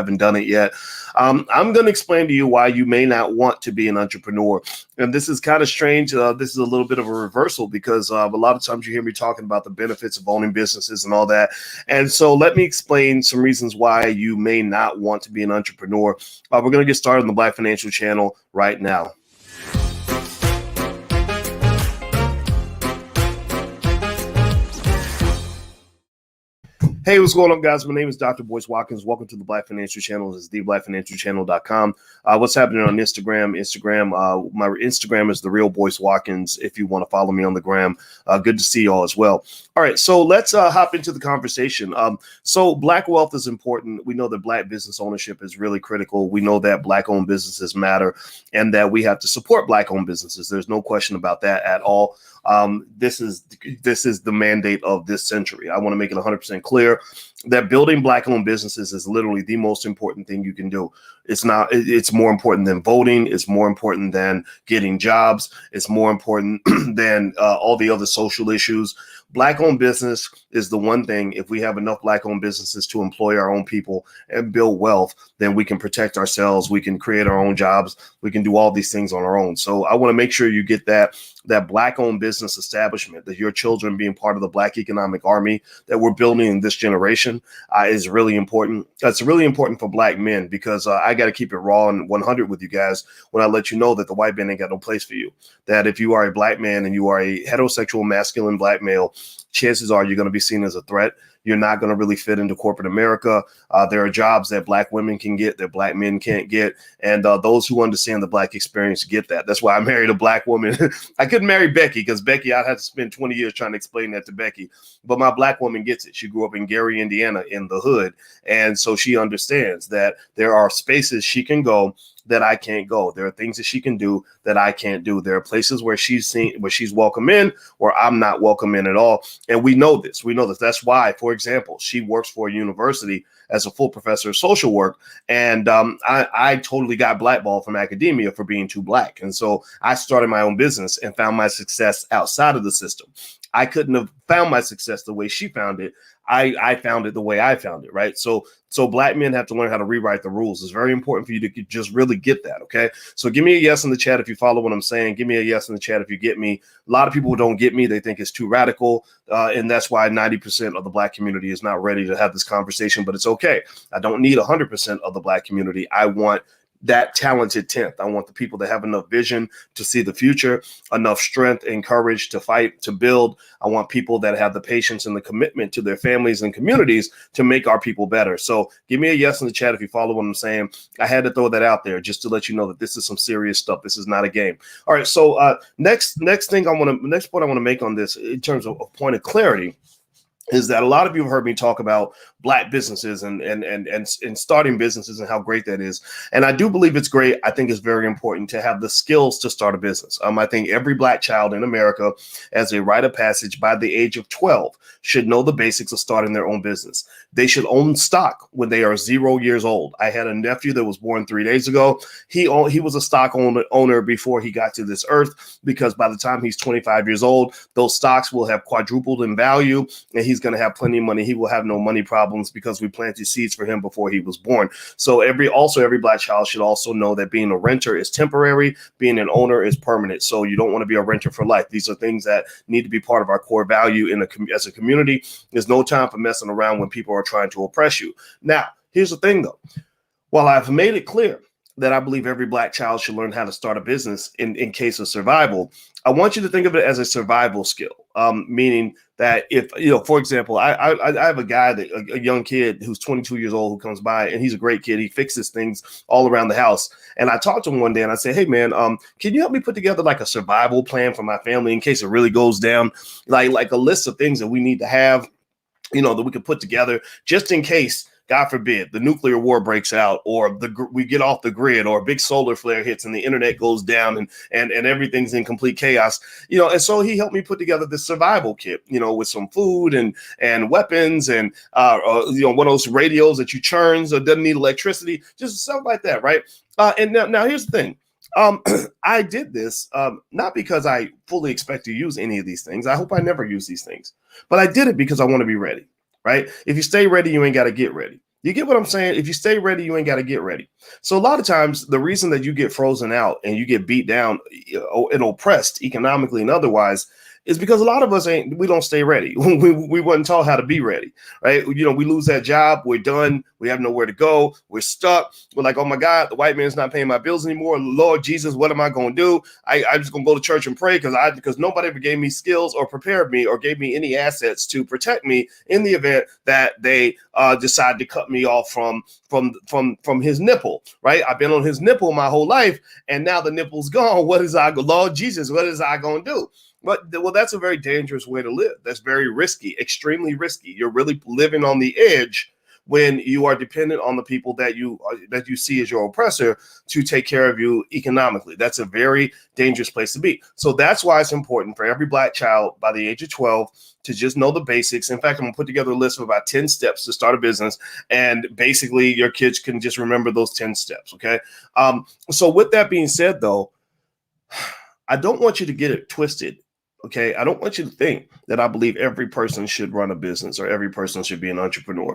haven't done it yet. I'm going to explain to you why you may not want to be an entrepreneur. And this is kind of strange. This is a little bit of a reversal because a lot of times you hear me talking about the benefits of owning businesses and all that. And so let me explain some reasons why you may not want to be an entrepreneur. We're going to get started on the Black Financial Channel right now. Hey, what's going on, guys? My name is Dr. Boyce Watkins. Welcome to the Black Financial Channel. This is theblackfinancialchannel.com. What's happening on Instagram? My Instagram is The Real Boyce Watkins if you want to follow me on the gram. Good to see you all as well. All right, so let's hop into the conversation. So Black wealth is important. We know that Black business ownership is really critical. We know that Black-owned businesses matter and that we have to support Black-owned businesses. There's no question about that at all. This is the mandate of this century. I want to make it 100% clear that building Black-owned businesses is literally the most important thing you can do. It's more important than voting. It's more important than getting jobs. It's more important than all the other social issues. Black-owned business is the one thing. If we have enough Black-owned businesses to employ our own people and build wealth, then we can protect ourselves. We can create our own jobs. We can do all these things on our own. So I want to make sure you get that Black-owned business establishment, that your children being part of the Black economic army that we're building in this generation is really important. It's really important for Black men because I got to keep it raw and 100 with you guys when I let you know that the white man ain't got no place for you. That if you are a Black man and you are a heterosexual masculine Black male, chances are you're going to be seen as a threat. You're not going to really fit into corporate America. There are jobs that Black women can get that Black men can't get. And those who understand the Black experience get that. That's why I married a Black woman. I couldn't marry Becky because Becky, I'd have to spend 20 years trying to explain that to Becky. But my Black woman gets it. She grew up in Gary, Indiana, in the hood. And so she understands that there are spaces she can go that I can't go. There are things that she can do that I can't do. There are places where she's welcome in, or I'm not welcome in at all. And we know this. That's why, for example, she works for a university as a full professor of social work. And I totally got blackballed from academia for being too Black. And so I started my own business and found my success outside of the system. I couldn't have found my success the way she found it. I found it the way I found it, right? So Black men have to learn how to rewrite the rules. It's very important for you to just really get that, okay? So give me a yes in the chat if you follow what I'm saying. Give me a yes in the chat if you get me. A lot of people don't get me. They think it's too radical, and that's why 90% of the Black community is not ready to have this conversation, but it's okay. I don't need 100% of the Black community. I want that talented 10th. I want the people that have enough vision to see the future, enough strength and courage to fight, to build. I want people that have the patience and the commitment to their families and communities to make our people better. So give me a yes in the chat if you follow what I'm saying. I had to throw that out there just to let you know that this is some serious stuff. This is not a game. All right. So next point I want to make on this in terms of a point of clarity is that a lot of you have heard me talk about Black businesses and starting businesses and how great that is. And I do believe it's great. I think it's very important to have the skills to start a business. I think every Black child in America, as a rite of passage by the age of 12, should know the basics of starting their own business. They should own stock when they are 0 years old. I had a nephew that was born 3 days ago. He was a stock owner before he got to this earth, because by the time he's 25 years old, those stocks will have quadrupled in value and he's going to have plenty of money. He will have no money problems because we planted seeds for him before he was born. So every Black child should also know that being a renter is temporary, being an owner is permanent. So you don't want to be a renter for life. These are things that need to be part of our core value as a community. There's no time for messing around when people are trying to oppress you. Now, here's the thing though. While I've made it clear that I believe every Black child should learn how to start a business in case of survival, I want you to think of it as a survival skill, meaning that if, for example, I have a young kid who's 22 years old who comes by, and he's a great kid. He fixes things all around the house. And I talked to him one day and I said, hey, man, can you help me put together like a survival plan for my family in case it really goes down? Like a list of things that we need to have, that we could put together just in case, God forbid, the nuclear war breaks out, or we get off the grid, or a big solar flare hits and the internet goes down and everything's in complete chaos. And so he helped me put together this survival kit, with some food and weapons and, one of those radios that you churn so it doesn't need electricity, just stuff like that, right? And now here's the thing. I did this not because I fully expect to use any of these things. I hope I never use these things, but I did it because I want to be ready. Right? If you stay ready, you ain't got to get ready. You get what I'm saying? If you stay ready, you ain't got to get ready. So a lot of times the reason that you get frozen out and you get beat down and oppressed economically and otherwise is because a lot of us we don't stay ready. We wasn't taught how to be ready, right? You know, we lose that job, we're done, we have nowhere to go, we're stuck. We're like, oh my God, the white man's not paying my bills anymore. Lord Jesus, what am I going to do? I'm just going to go to church and pray because nobody ever gave me skills or prepared me or gave me any assets to protect me in the event that they decide to cut me off from his nipple, right? I've been on his nipple my whole life, and now the nipple's gone. Lord Jesus, what is I going to do? Well, that's a very dangerous way to live. That's very risky, extremely risky. You're really living on the edge when you are dependent on the people that you see as your oppressor to take care of you economically. That's a very dangerous place to be. So that's why it's important for every Black child by the age of 12 to just know the basics. In fact, I'm going to put together a list of about 10 steps to start a business. And basically, your kids can just remember those 10 steps, okay? So with that being said, though, I don't want you to get it twisted. Okay, I don't want you to think that I believe every person should run a business or every person should be an entrepreneur.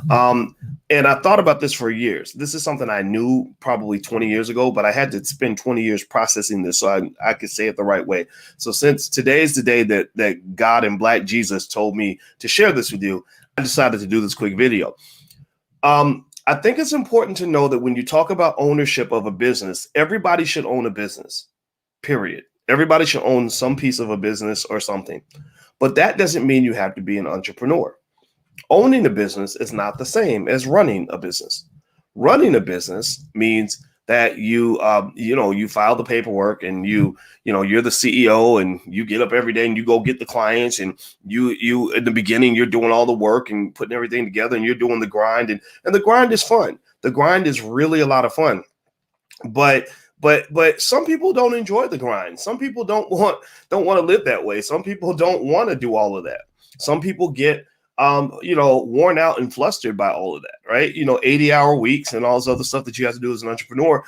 And I thought about this for years. This is something I knew probably 20 years ago, but I had to spend 20 years processing this so I could say it the right way. So since today is the day that God and Black Jesus told me to share this with you, I decided to do this quick video. I think it's important to know that when you talk about ownership of a business, everybody should own a business, period. Everybody should own some piece of a business or something, but that doesn't mean you have to be an entrepreneur. Owning a business is not the same as running a business. Running a business means that you file the paperwork and you're the CEO and you get up every day and you go get the clients and you in the beginning, you're doing all the work and putting everything together and you're doing the grind and the grind is fun. The grind is really a lot of fun, but some people don't enjoy the grind. Some people don't want to live that way. Some people don't want to do all of that. Some people get worn out and flustered by all of that, right? 80-hour weeks and all this other stuff that you have to do as an entrepreneur.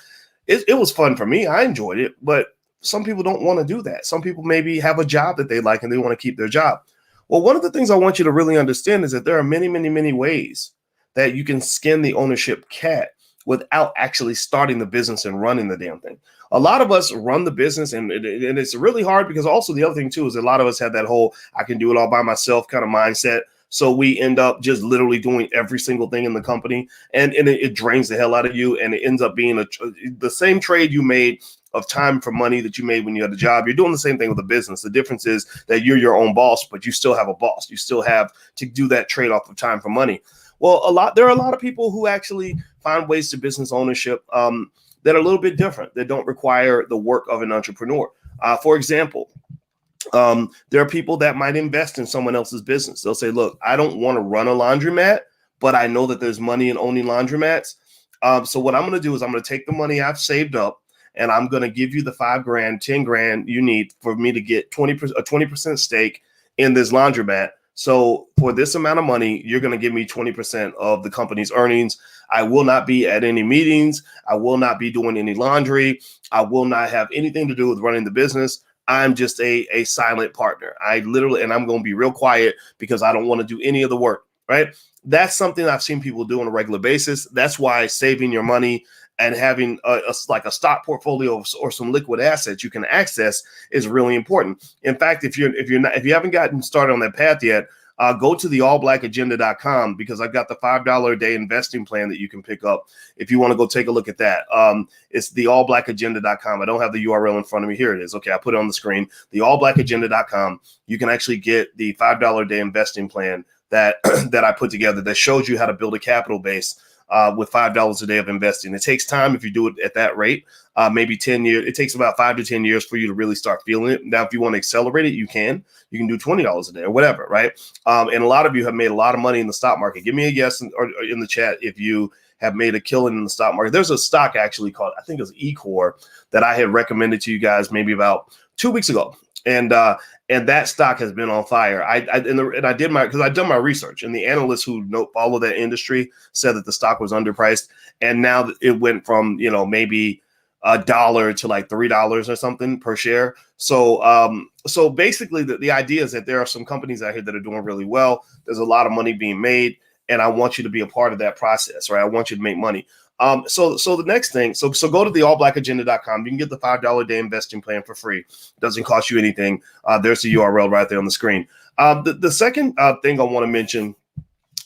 It was fun for me. I enjoyed it, but some people don't want to do that. Some people maybe have a job that they like and they want to keep their job. Well, one of the things I want you to really understand is that there are many, many, many ways that you can skin the ownership cat without actually starting the business and running the damn thing. A lot of us run the business and it's really hard because also the other thing too is a lot of us have that whole I can do it all by myself kind of mindset. So we end up just literally doing every single thing in the company and it drains the hell out of you. And it ends up being the same trade you made of time for money that you made when you had a job. You're doing the same thing with a business. The difference is that you're your own boss, but you still have a boss. You still have to do that trade-off of time for money. Well, there are a lot of people who actually find ways to business ownership that are a little bit different, that don't require the work of an entrepreneur. For example, there are people that might invest in someone else's business. They'll say, look, I don't want to run a laundromat, but I know that there's money in owning laundromats. So what I'm going to do is I'm going to take the money I've saved up and I'm going to give you the $5,000, $10,000 you need for me to get a 20% stake in this laundromat. So for this amount of money, you're going to give me 20% of the company's earnings. I will not be at any meetings. I will not be doing any laundry. I will not have anything to do with running the business. I'm just a silent partner. I'm going to be real quiet because I don't want to do any of the work, right? That's something I've seen people do on a regular basis. That's why saving your money and having a stock portfolio or some liquid assets you can access is really important. In fact, if you haven't gotten started on that path yet, go to the allblackagenda.com because I've got the $5 a day investing plan that you can pick up if you want to go take a look at that. It's the allblackagenda.com. I don't have the URL in front of me. Here it is. Okay, I put it on the screen. The allblackagenda.com. You can actually get the $5 a day investing plan that I put together that shows you how to build a capital base with $5 a day of investing. It takes time if you do it at that rate, maybe 10 years. It takes about 5 to 10 years for you to really start feeling it. Now, if you want to accelerate it, you can do $20 a day or whatever, right? And a lot of you have made a lot of money in the stock market. Give me a yes or in the chat if you have made a killing in the stock market. There's a stock actually called, I think it was Ecor, that I had recommended to you guys maybe about 2 weeks ago. And that stock has been on fire. I've done my research, and the analysts who follow that industry said that the stock was underpriced, and now it went from maybe $1 to like $3 or something per share. So basically, the idea is that there are some companies out here that are doing really well. There's a lot of money being made, and I want you to be a part of that process, right? I want you to make money. So the next thing, so go to the allblackagenda.com. You can get the $5 a day investing plan for free. It doesn't cost you anything. There's the URL right there on the screen. The second thing I want to mention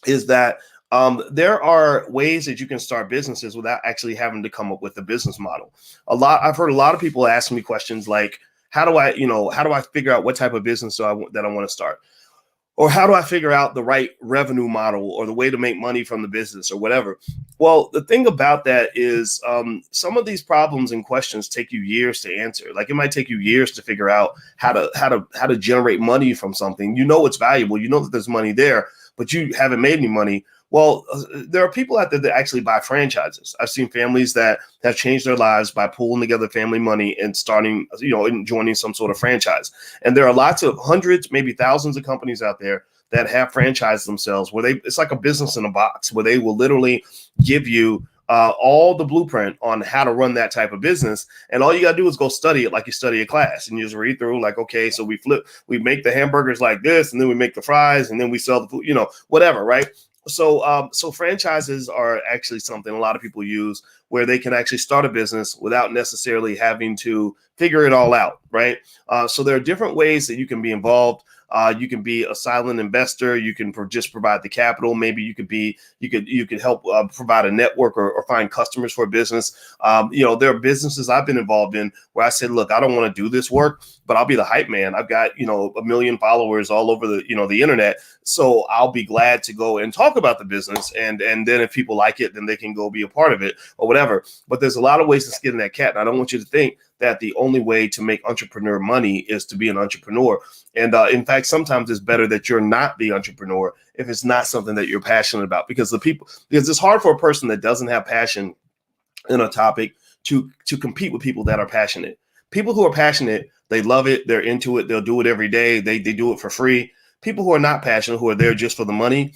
is that there are ways that you can start businesses without actually having to come up with a business model. I've heard a lot of people ask me questions like, how do I figure out what type of business that I want to start? Or how do I figure out the right revenue model or the way to make money from the business or whatever? Well, the thing about that is some of these problems and questions take you years to answer. Like it might take you years to figure out how to generate money from something. You know it's valuable. You know that there's money there, but you haven't made any money. Well, there are people out there that actually buy franchises. I've seen families that have changed their lives by pulling together family money and starting, and joining some sort of franchise. And there are lots of hundreds, maybe thousands of companies out there that have franchised themselves where it's like a business in a box where they will literally give you all the blueprint on how to run that type of business. And all you got to do is go study it like you study a class, and you just read through like, okay, so we make the hamburgers like this, and then we make the fries, and then we sell the food, whatever, right? So franchises are actually something a lot of people use where they can actually start a business without necessarily having to figure it all out, right? So there are different ways that you can be involved. You can be a silent investor. You can just provide the capital. Maybe you could help provide a network or find customers for a business. There are businesses I've been involved in where I said, look, I don't want to do this work, but I'll be the hype man. I've got, 1 million followers all over the internet. So I'll be glad to go and talk about the business. And then if people like it, then they can go be a part of it or whatever. But there's a lot of ways to skin that cat. And I don't want you to think that the only way to make entrepreneur money is to be an entrepreneur. And in fact, sometimes it's better that you're not the entrepreneur if it's not something that you're passionate about, because it's hard for a person that doesn't have passion in a topic to compete with people that are passionate. People who are passionate, they love it. They're into it. They'll do it every day. They do it for free. People who are not passionate, who are there just for the money,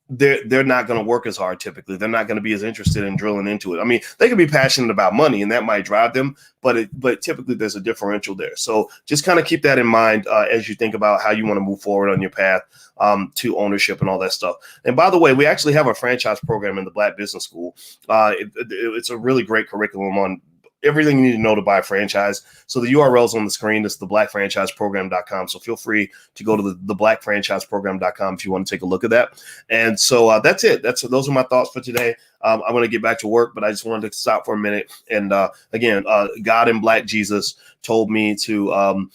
they're not going to work as hard. Typically, they're not going to be as interested in drilling into it. I mean, they can be passionate about money, and that might drive them, but typically there's a differential there. So just kind of keep that in mind as you think about how you want to move forward on your path to ownership and all that stuff. And by the way, we actually have a franchise program in the Black Business School. It's a really great curriculum on everything you need to know to buy a franchise. So the URL is on the screen. It's theblackfranchiseprogram.com. So feel free to go to the theblackfranchiseprogram.com if you want to take a look at that. And so that's it. Those are my thoughts for today. I'm going to get back to work, but I just wanted to stop for a minute. And again, God and Black Jesus told me to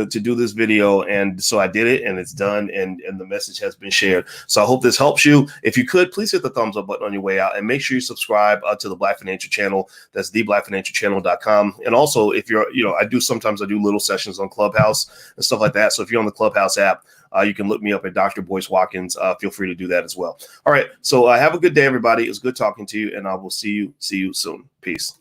do this video, and so I did it, and it's done, and the message has been shared. So I hope this helps you. If you could, please hit the thumbs up button on your way out, and make sure you subscribe to the Black Financial Channel. That's theblackfinancialchannel.com. And also, if you're, I do little sessions on Clubhouse and stuff like that. So if you're on the Clubhouse app, you can look me up at Dr. Boyce Watkins. Feel free to do that as well. All right. So have a good day, everybody. It was good talking to you, and I will see you soon. Peace.